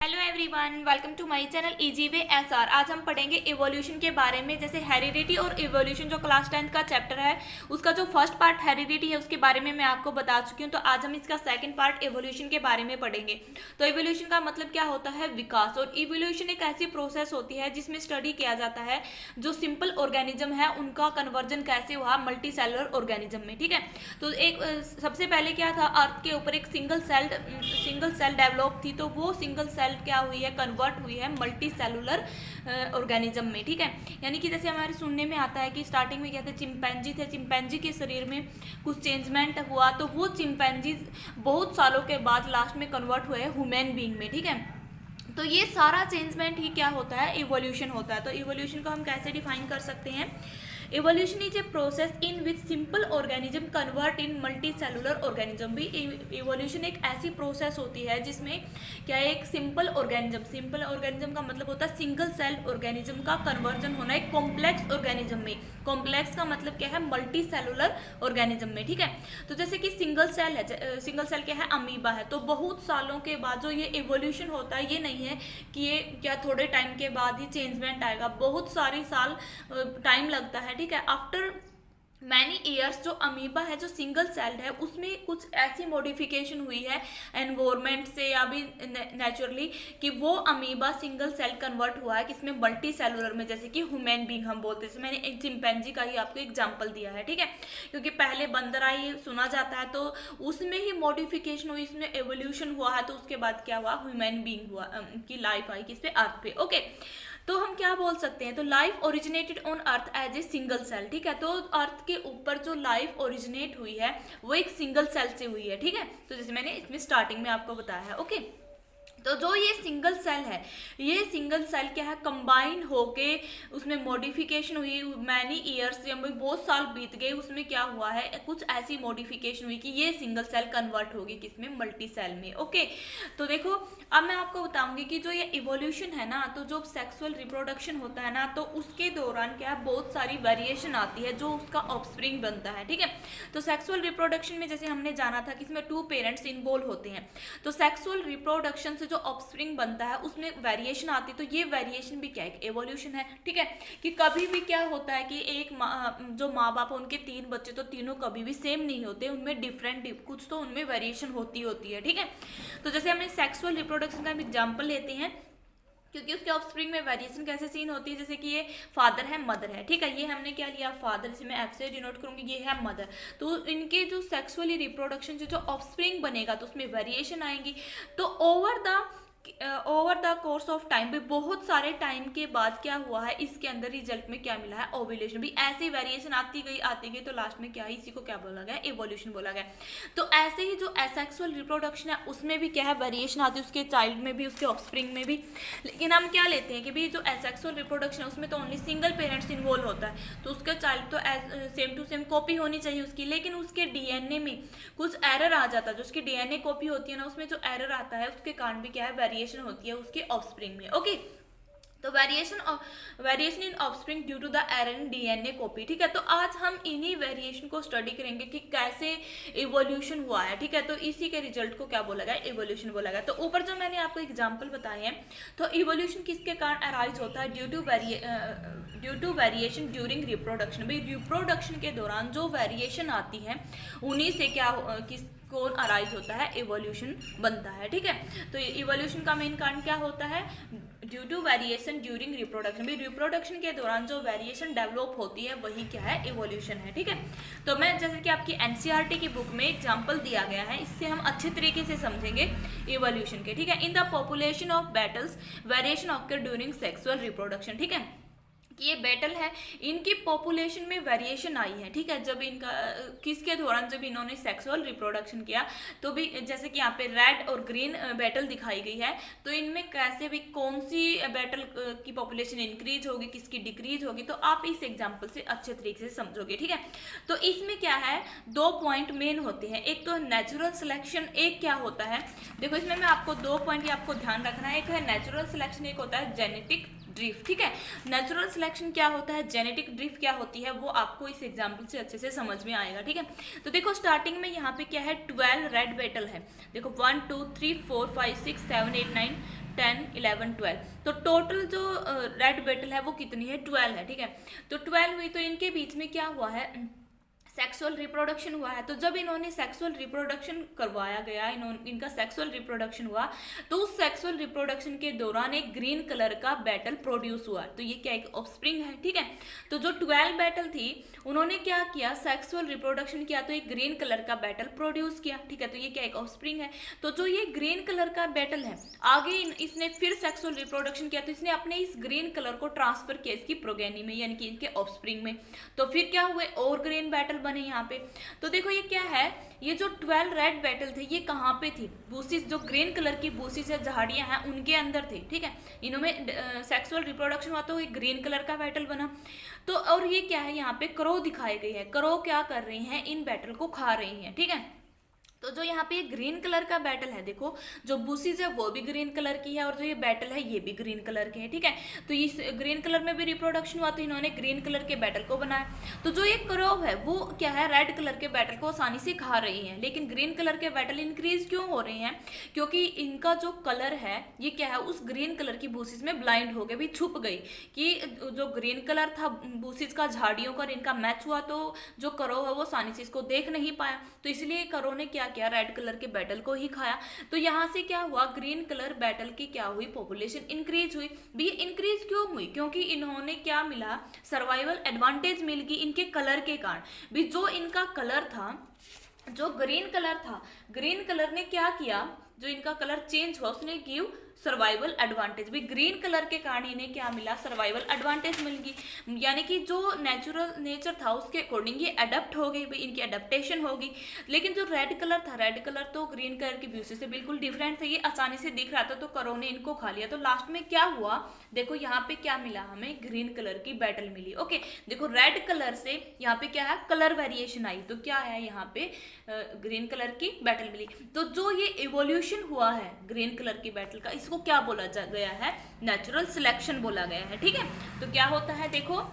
Hello everyone, welcome to my channel easy way SR. आज हम पढ़ेंगे इवोल्यूशन के बारे में। जैसे हेरिडिटी और इवोल्यूशन जो क्लास 10th का चैप्टर है उसका जो फर्स्ट पार्ट हेरिडिटी है उसके बारे में मैं आपको बता चुकी हूँ। तो आज हम इसका सेकंड पार्ट इवोल्यूशन के बारे में पढ़ेंगे। तो इवोल्यूशन का मतलब क्या होता है? विकास। और इवोल्यूशन एक ऐसी प्रोसेस होती है जिसमें स्टडी किया जाता है जो सिंपल ऑर्गेनिज्म है उनका कन्वर्जन कैसे हुआ मल्टी सेलुलर ऑर्गेनिज्म में। ठीक है, तो एक सबसे पहले क्या था, अर्थ के ऊपर एक सिंगल सेल डेवलप थी, तो वो सिंगल सेल क्या हुई है, कन्वर्ट हुई है मल्टी सेलुलर ऑर्गेनिज्म में। ठीक है, यानी कि जैसे हमारे सुनने में आता है कि स्टार्टिंग में क्या थे, चिंपैंजी थे, चिंपैंजी के शरीर में कुछ चेंजमेंट हुआ तो वो चिंपैंजी बहुत सालों के बाद लास्ट में कन्वर्ट हुए ह्यूमन बीइंग में। ठीक है, तो ये सारा चेंजमेंट ही क्या होता है, इवोल्यूशन होता है। तो इवोल्यूशन को हम कैसे डिफाइन कर सकते हैं? Evolution is a process in which simple organism convert in multi cellular organism. भी इवोल्यूशन एक ऐसी प्रोसेस होती है जिसमें क्या है, एक सिंपल ऑर्गेनिज्म का मतलब होता है सिंगल सेल ऑर्गेनिज्म का कन्वर्जन होना एक कॉम्प्लेक्स ऑर्गेनिज्म में। कॉम्प्लेक्स का मतलब क्या है, मल्टी सेलुलर ऑर्गेनिज्म में। ठीक है, तो जैसे कि सिंगल सेल है, सिंगल सेल क्या है, अमीबा है, तो बहुत सालों के बाद जो ये इवोल्यूशन होता है ये नहीं है कि ये क्या थोड़े टाइम के बाद ही चेंजमेंट आएगा, बहुत सारी साल टाइम लगता है। ठीक है, आफ्टर मैनी ईयर्स जो अमीबा है, जो सिंगल सेल्ड है, उसमें कुछ ऐसी मॉडिफिकेशन हुई है एनवायरमेंट से या भी नेचुरली कि वो अमीबा सिंगल सेल कन्वर्ट हुआ है किसमें, मल्टी सेलुलर में, जैसे कि ह्यूमन बीइंग हम बोलते हैं। मैंने एक चिंपैंजी का ही आपको एग्जांपल दिया है। ठीक है, क्योंकि पहले बंदर ही सुना जाता है तो उसमें ही मॉडिफिकेशन हुई, इसमें एवोल्यूशन हुआ है, तो उसके बाद क्या हुआ, ह्यूमन बीइंग हुआ की लाइफ आई किस पे, अर्थ पे। ओके, तो हम क्या बोल सकते हैं, तो life originated on earth as a single cell. ठीक है, तो अर्थ के ऊपर जो लाइफ ओरिजिनेट हुई है वो एक सिंगल सेल से हुई है। ठीक है, तो जैसे मैंने इसमें स्टार्टिंग में आपको बताया है। ओके, तो जो ये सिंगल सेल है, ये सिंगल सेल क्या है, कंबाइन होके उसमें मॉडिफिकेशन हुई, मैनी ईयर्स से बहुत साल बीत गए, उसमें क्या हुआ है, कुछ ऐसी मॉडिफिकेशन हुई कि ये सिंगल सेल कन्वर्ट होगी किसमें, मल्टी सेल में। ओके, तो देखो अब मैं आपको बताऊंगी कि जो ये इवोल्यूशन है ना, तो जो सेक्सुअल रिप्रोडक्शन होता है ना, तो उसके दौरान क्या है, बहुत सारी वेरिएशन आती है जो उसका ऑफस्प्रिंग बनता है। ठीक है, तो सेक्सुअल रिप्रोडक्शन में जैसे हमने जाना था कि इसमें 2 पेरेंट्स इन्वॉल्व होते हैं, तो सेक्सुअल रिप्रोडक्शन से जो ऑफस्प्रिंग बनता है उसमें वेरिएशन आती है, तो ये वेरिएशन भी क्या है, एवोल्यूशन है। ठीक है, कि कभी भी क्या होता है कि एक जो माँ बाप है उनके 3 बच्चे, तो तीनों कभी भी सेम नहीं होते, उनमें डिफरेंट कुछ तो उनमें वेरिएशन होती है। ठीक है, तो जैसे हमें सेक्सुअल रिप्रोडक्शन का एग्जाम्पल लेते हैं, क्योंकि उसके ऑफस्प्रिंग में वेरिएशन कैसे सीन होती है, जैसे कि ये फादर है, मदर है। ठीक है, ये हमने क्या लिया, फादर, इसे मैं एफ से डिनोट करूंगी, ये है मदर। तो इनके जो सेक्सुअली रिप्रोडक्शन जो ऑफस्प्रिंग बनेगा तो उसमें वेरिएशन आएंगी। तो over the course of time भी बहुत सारे टाइम के बाद क्या हुआ है, इसके अंदर रिजल्ट में क्या मिला है, ओव्यूलेशन। भी ऐसी वेरिएशन आती गई तो लास्ट में क्या है, इसी को क्या बोला गया, एवोल्यूशन बोला गया। तो ऐसे ही जो एसेक्सुअल रिप्रोडक्शन है उसमें भी क्या है, वेरिएशन आती है, उसके चाइल्ड में भी, उसके ऑफस्प्रिंग में भी। लेकिन हम क्या लेते हैं कि भी जो एसेक्सुअल रिप्रोडक्शन है उसमें तो ओनली सिंगल पेरेंट्स इन्वॉल्व होता है, तो उसका चाइल्ड तो सेम टू सेम कॉपी होनी चाहिए उसकी, लेकिन उसके डीएनए में कुछ एरर आ जाता है, जो उसकी डीएनए कॉपी होती है ना, उसमें जो एरर आता है उसके कारण भी क्या है, वेरिएशन होती है उसके ऑफस्प्रिंग में। ओके, तो variation in offspring due to the error in DNA copy. ठीक है, तो आज हम इन्हीं वेरिएशन को स्टडी करेंगे कि कैसे इवोल्यूशन हुआ है। ठीक है, तो इसी के रिजल्ट को क्या बोला गया, इवोल्यूशन बोला गया। तो ऊपर जो मैंने आपको एग्जांपल बताए हैं, तो इवोल्यूशन किसके कारण अराइज होता है, due to variation during reproduction. भाई रिप्रोडक्शन के दौरान जो वेरिएशन आती है उन्हीं से क्या कौन अराइज होता है, इवोल्यूशन बनता है। ठीक है, तो इवोल्यूशन का मेन कारण क्या होता है, due to variation during reproduction. भी रिप्रोडक्शन के दौरान जो वेरिएशन डेवलप होती है वही क्या है, इवोल्यूशन है। ठीक है, तो मैं जैसे कि आपकी एनसीईआरटी की बुक में एग्जांपल दिया गया है, इससे हम अच्छे तरीके से समझेंगे इवोल्यूशन के। ठीक है, in the population of battles variation occur during sexual reproduction. ठीक है, कि ये बैटल है, इनकी पॉपुलेशन में वेरिएशन आई है। ठीक है, जब इनका किसके दौरान, जब इन्होंने सेक्सुअल रिप्रोडक्शन किया, तो भी जैसे कि यहाँ पे रेड और ग्रीन बैटल दिखाई गई है, तो इनमें कैसे भी कौन सी बैटल की पॉपुलेशन इंक्रीज होगी, किसकी डिक्रीज होगी, तो आप इस एग्जाम्पल से अच्छे तरीके से समझोगे। ठीक है, तो इसमें क्या है, 2 पॉइंट मेन होते हैं, एक तो नेचुरल सिलेक्शन, एक क्या होता है, देखो इसमें मैं आपको 2 पॉइंट आपको ध्यान रखना है, एक है नेचुरल सिलेक्शन, एक होता है जेनेटिक ड्रिफ्ट। ठीक है, नेचुरल सिलेक्शन क्या होता है, जेनेटिक ड्रिफ्ट क्या होती है, वो आपको इस एग्जांपल से अच्छे से समझ में आएगा। ठीक है, तो देखो स्टार्टिंग में यहाँ पे क्या है, 12 रेड बेटल है। देखो 1 2 3 4 5 6 7 8 9 10, 11, 12। तो टोटल जो रेड बेटल है वो कितनी है, 12 है, ठीक है। तो 12 हुई, तो इनके बीच में क्या हुआ है, सेक्सुअल रिप्रोडक्शन हुआ है। तो जब इन्होंने सेक्सुअल रिप्रोडक्शन करवाया गया, इनका सेक्सुअल रिप्रोडक्शन हुआ, तो उस सेक्सुअल रिप्रोडक्शन के दौरान एक ग्रीन कलर का बैटल प्रोड्यूस हुआ। तो ये क्या, एक ऑफस्प्रिंग है, ठीक है। तो जो 12 बैटल थी, उन्होंने क्या किया, सेक्सुअल रिप्रोडक्शन किया, तो एक ग्रीन कलर का बैटल प्रोड्यूस किया, ठीक है। तो ये क्या, एक ऑफस्प्रिंग है। तो जो ये ग्रीन कलर का बैटल है, आगे इसने फिर सेक्सुअल रिप्रोडक्शन किया, तो इसने अपने इस ग्रीन कलर को ट्रांसफर किया इसकी प्रोगेनी में, यानी कि इनके ऑफस्प्रिंग में। तो फिर क्या हुए, और ग्रीन बैटल बने यहाँ पे। तो देखो ये क्या है, ये जो 12 रेड बैटल थे, ये कहाँ पे थी, बूसीज, जो ग्रीन कलर की बूसीज या झाड़ियां हैं उनके अंदर थे, ठीक है। इनमें सेक्सुअल रिप्रोडक्शन हुआ तो ये ग्रीन कलर का बैटल बना। तो और ये क्या है, यहाँ पे क्रो दिखाई गई है। क्रो क्या कर रही हैं, इन बैटल को खा रही हैं, ठीक है। तो जो यहाँ पे ग्रीन कलर का बैटल है, देखो जो बूसीज है वो भी ग्रीन कलर की है, और जो ये बैटल है ये भी ग्रीन कलर के है, ठीक है। तो इस ग्रीन कलर में भी रिप्रोडक्शन हुआ, तो इन्होंने ग्रीन कलर के बैटल को बनाया। तो जो ये क्रो है वो क्या है, रेड कलर के बैटल को आसानी से खा रही है, लेकिन ग्रीन कलर के बैटल इंक्रीज क्यों हो रहे हैं, क्योंकि इनका जो कलर है ये क्या है, उस ग्रीन कलर की बूसीज में ब्लाइंड हो गए, भी छुप गई, कि जो ग्रीन कलर था बूसीज का झाड़ियों का, इनका मैच हुआ, तो जो करो है वो आसानी से इसको देख नहीं पाया। तो इसलिए करो ने क्या किया, रेड कलर के बैटल को ही खाया। तो यहाँ से क्या हुआ, ग्रीन कलर बैटल की क्या हुई, पॉपुलेशन इंक्रीज हुई। भी इंक्रीज क्यों हुई, क्योंकि इन्होंने क्या मिला, सर्वाइवल एडवांटेज मिल गई इनके कलर के कारण भी। जो इनका कलर था, जो ग्रीन कलर था, ग्रीन कलर ने क्या किया, जो इनका कलर चेंज हुआ, उसने गिव सर्वाइवल एडवांटेज। भी ग्रीन कलर के कारण इन्हें क्या मिला, सर्वाइवल एडवांटेज मिल गई, यानी कि जो नेचुरल नेचर था उसके अकॉर्डिंग ये अडेप्ट हो गई, इनकी अडेप्टेशन होगी। लेकिन जो रेड कलर था, रेड कलर तो ग्रीन कलर की ब्यूसी से बिल्कुल डिफरेंट था, ये आसानी से दिख रहा था, तो करो ने इनको खा लिया। तो लास्ट में क्या हुआ, देखो यहाँ पे क्या मिला, हमें ग्रीन कलर की बैटल मिली। ओके, देखो रेड कलर से यहाँ पे क्या है, कलर वेरिएशन आई, तो क्या है यहाँ पे ग्रीन कलर की बैटल मिली। तो जो ये इवोल्यूशन हुआ है ग्रीन कलर की बैटल का, इसको क्या बोला गया है, नेचुरल सिलेक्शन बोला गया है, ठीक है। तो क्या होता है, देखो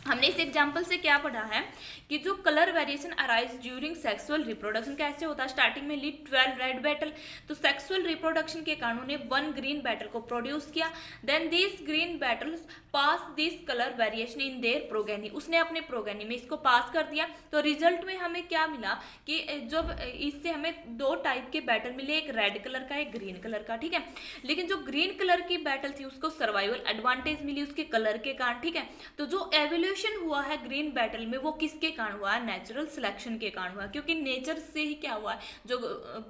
हमने इस एग्जाम्पल से क्या पढ़ा है कि जो colour variation arise during sexual reproduction कैसे होता है, स्टार्टिंग में ली 12 रेड बैटल, तो सेक्सुअल रिप्रोडक्शन के कारण उन्हें 1 ग्रीन बैटल को प्रोड्यूस किया। Then this green beetles pass this colour variation in their progeny, उसने अपने प्रोगेनी में इसको पास कर दिया। तो रिजल्ट में हमें क्या मिला कि जब इससे हमें 2 टाइप के बैटल मिले, एक रेड कलर का, एक ग्रीन कलर का, ठीक है। लेकिन जो ग्रीन कलर की बैटल थी उसको सर्वाइवल एडवांटेज मिली उसके कलर के कारण, ठीक है। तो जो एवोल्यूशन हुआ है ग्रीन बैटल में वो किसके कारण हुआ है, नेचुरल सिलेक्शन के कारण हुआ, क्योंकि नेचर से ही क्या हुआ है, जो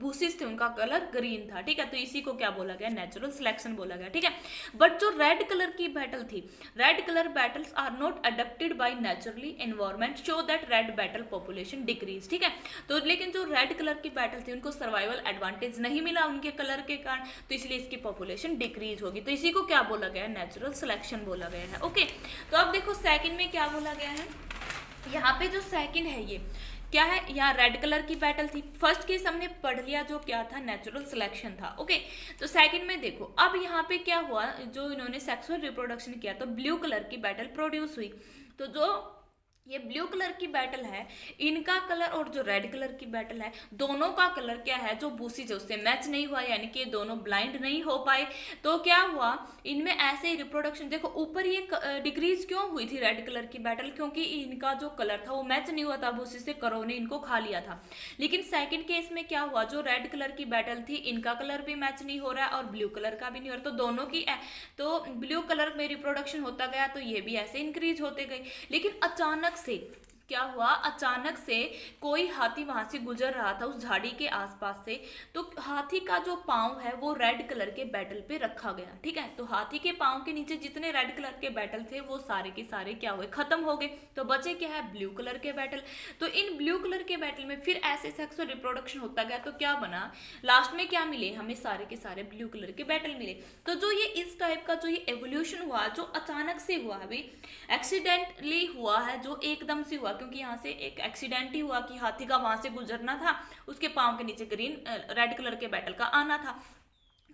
बूसीज थे उनका कलर ग्रीन था, ठीक है। तो इसी को क्या बोला गया, नेचुरल सिलेक्शन बोला गया, ठीक है। बट जो रेड कलर की बैटल थी, red colour beetles are not adapted by naturally environment show that red beetle population decrease, ठीक है। तो लेकिन जो रेड कलर की बैटल थी उनको सर्वाइवल एडवांटेज नहीं मिला उनके कलर के कारण, तो इसलिए इसकी पॉपुलेशन डिक्रीज होगी। तो इसी को क्या बोला गया है, नेचुरल सिलेक्शन बोला गया है। ओके, तो अब देखो सेकंड में क्या बोला गया है, यहाँ पे जो सेकंड है ये क्या है, यहाँ रेड कलर की बैटल थी। फर्स्ट केस हमने पढ़ लिया जो क्या था, नेचुरल सिलेक्शन था। ओके, तो सेकंड में देखो अब यहाँ पे क्या हुआ, जो इन्होंने सेक्सुअल रिप्रोडक्शन किया तो ब्लू कलर की बैटल प्रोड्यूस हुई। तो जो ये ब्लू कलर की बैटल है, इनका कलर और जो रेड कलर की बैटल है, दोनों का कलर क्या है, जो बूसीज है उससे मैच नहीं हुआ, यानी कि दोनों ब्लाइंड नहीं हो पाए। तो क्या हुआ, इनमें ऐसे ही रिप्रोडक्शन, देखो ऊपर ये डिक्रीज क्यों हुई थी रेड कलर की बैटल, क्योंकि इनका जो कलर था वो मैच नहीं हुआ था बूसी से, करो ने इनको खा लिया था। लेकिन सेकेंड केस में क्या हुआ, जो रेड कलर की बैटल थी इनका कलर भी मैच नहीं हो रहा है और ब्लू कलर का भी नहीं हो रहा, तो दोनों की तो ब्लू कलर में रिप्रोडक्शन होता गया, तो ये भी ऐसे इंक्रीज होते गए। लेकिन अचानक से क्या हुआ, अचानक से कोई हाथी वहां से गुजर रहा था उस झाड़ी के आसपास से, तो हाथी का जो पांव है वो रेड कलर के बैटल पे रखा गया, ठीक है। तो हाथी के पांव के नीचे जितने रेड कलर के बैटल थे वो सारे के सारे क्या हुए, खत्म हो गए। तो बचे क्या है, ब्लू कलर के बैटल। तो इन ब्लू कलर के बैटल में फिर ऐसे सेक्सुअल रिप्रोडक्शन होता गया, तो क्या बना, लास्ट में क्या मिले हमें, सारे के सारे ब्लू कलर के बैटल मिले। तो जो ये इस टाइप का जो ये एवोल्यूशन हुआ, जो अचानक से हुआ, अभी एक्सीडेंटली हुआ है, जो एकदम से हुआ, क्योंकि यहाँ से एक एक्सीडेंट ही हुआ कि हाथी का वहां से गुजरना था, उसके पांव के नीचे ग्रीन रेड कलर के बैटल का आना था।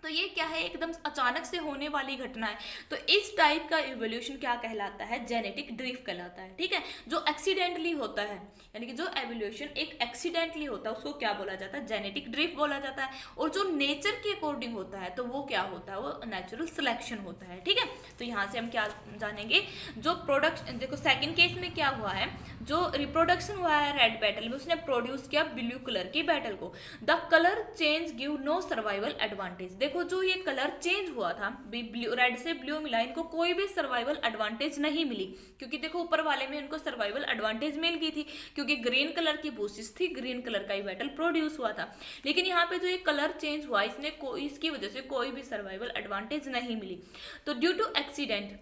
तो ये क्या है, एकदम अचानक से होने वाली घटना है। तो इस टाइप का इवोल्यूशन क्या कहलाता है, जेनेटिक ड्रिफ्ट कहलाता है। ठीक है, जो एक्सीडेंटली होता है, यानी कि जो एवोल्यूशन एक एक्सीडेंटली होता है उसको क्या बोला जाता है, जेनेटिक ड्रिफ्ट बोला जाता है। और जो नेचर के अकॉर्डिंग होता है तो वो क्या होता है, वो नेचुरल सिलेक्शन होता है। ठीक है, तो यहाँ से हम क्या जानेंगे, जो प्रोडक्शन, देखो सेकेंड केस में क्या हुआ है, जो रिप्रोडक्शन हुआ है रेड बैटल में, उसने प्रोड्यूस किया ब्लू कलर की बैटल को। The colour change give no survival advantage. देखो जो ये कलर चेंज हुआ था, ब्लू रेड से ब्लू मिला, इनको कोई भी सर्वाइवल एडवांटेज नहीं मिली, क्योंकि देखो ऊपर वाले में इनको सर्वाइवल एडवांटेज मिल गई थी, क्योंकि ग्रीन कलर की बूसिस थी, ग्रीन कलर का ही बैटल प्रोड्यूस हुआ था। लेकिन यहाँ पे जो ये कलर चेंज हुआ, इसकी वजह से कोई भी सर्वाइवल एडवांटेज नहीं मिली। तो ड्यू टू एक्सीडेंट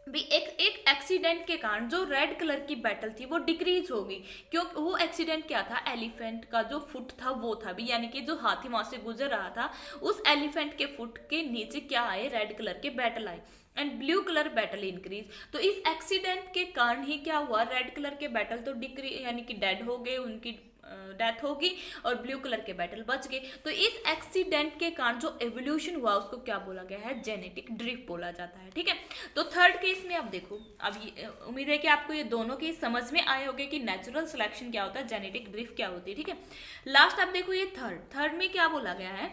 भी एक एक्सीडेंट के कारण जो रेड कलर की बैटल थी वो डिक्रीज होगी। क्योंकि वो एक्सीडेंट क्या था, एलिफेंट का जो फुट था वो था भी, यानी कि जो हाथी वहां से गुजर रहा था उस एलिफेंट के फुट के नीचे क्या आए, रेड कलर के बैटल आए and blue colour battle increase. तो इस एक्सीडेंट के कारण ही क्या हुआ, रेड कलर के बैटल तो डिक्री यानी कि डेड हो गए, उनकी डेथ होगी, और ब्लू कलर के बैटल बच गए। तो इस एक्सीडेंट के कारण जो एवोल्यूशन हुआ उसको क्या बोला गया है, जेनेटिक ड्रिफ्ट बोला जाता है। ठीक है, तो थर्ड केस में अब देखो, अब ये उम्मीद है कि आपको ये दोनों केस समझ में आए होंगे कि नेचुरल सिलेक्शन क्या होता है, जेनेटिक ड्रिफ्ट क्या होती है। ठीक है, लास्ट अब देखो ये थर्ड में क्या बोला गया है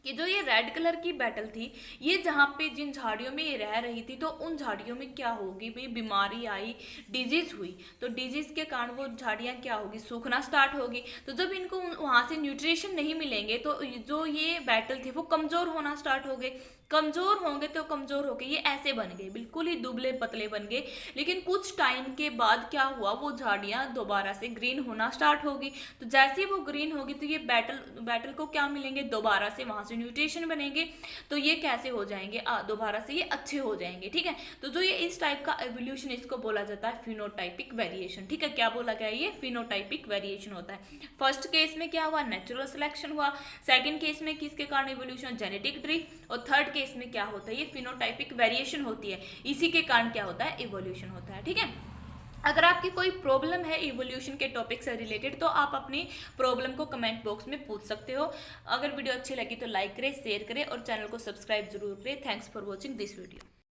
कि जो ये रेड कलर की बैटल थी, ये जहाँ पे जिन झाड़ियों में ये रह रही थी, तो उन झाड़ियों में क्या होगी भाई, बीमारी आई, डिजीज हुई। तो डिजीज के कारण वो झाड़ियाँ क्या होगी, सूखना स्टार्ट होगी। तो जब इनको वहाँ से न्यूट्रिशन नहीं मिलेंगे तो जो ये बैटल थे वो कमज़ोर होना स्टार्ट हो गए। कमज़ोर होंगे तो कमज़ोर होके ये ऐसे बन गए, बिल्कुल ही दुबले पतले बन गए। लेकिन कुछ टाइम के बाद क्या हुआ, वो झाड़ियाँ दोबारा से ग्रीन होना स्टार्ट होगी। तो जैसे ही वो ग्रीन होगी तो ये बैटल को क्या मिलेंगे, दोबारा से वहाँ से न्यूट्रिशन बनेंगे, तो ये कैसे हो जाएंगे, दोबारा से ये अच्छे हो जाएंगे। ठीक है, तो जो ये इस टाइप का एवोल्यूशन, इसको बोला जाता है फिनोटाइपिक वेरिएशन। ठीक है, क्या बोला गया, ये फिनोटाइपिक वेरिएशन होता है। फर्स्ट केस में क्या हुआ, नेचुरल सिलेक्शन हुआ। सेकेंड केस में किसके कारण एवोल्यूशन, जेनेटिक ड्रिफ्ट। और थर्ड केस में क्या होता है, ये फिनोटाइपिक वेरिएशन होती है, इसी के कारण क्या होता है, इवोल्यूशन होता है। ठीक है, अगर आपकी कोई प्रॉब्लम है इवोल्यूशन के टॉपिक से रिलेटेड तो आप अपनी प्रॉब्लम को कमेंट बॉक्स में पूछ सकते हो। अगर वीडियो अच्छी लगी तो लाइक करें, शेयर करें और चैनल को सब्सक्राइब जरूर करें। Thanks for watching this video.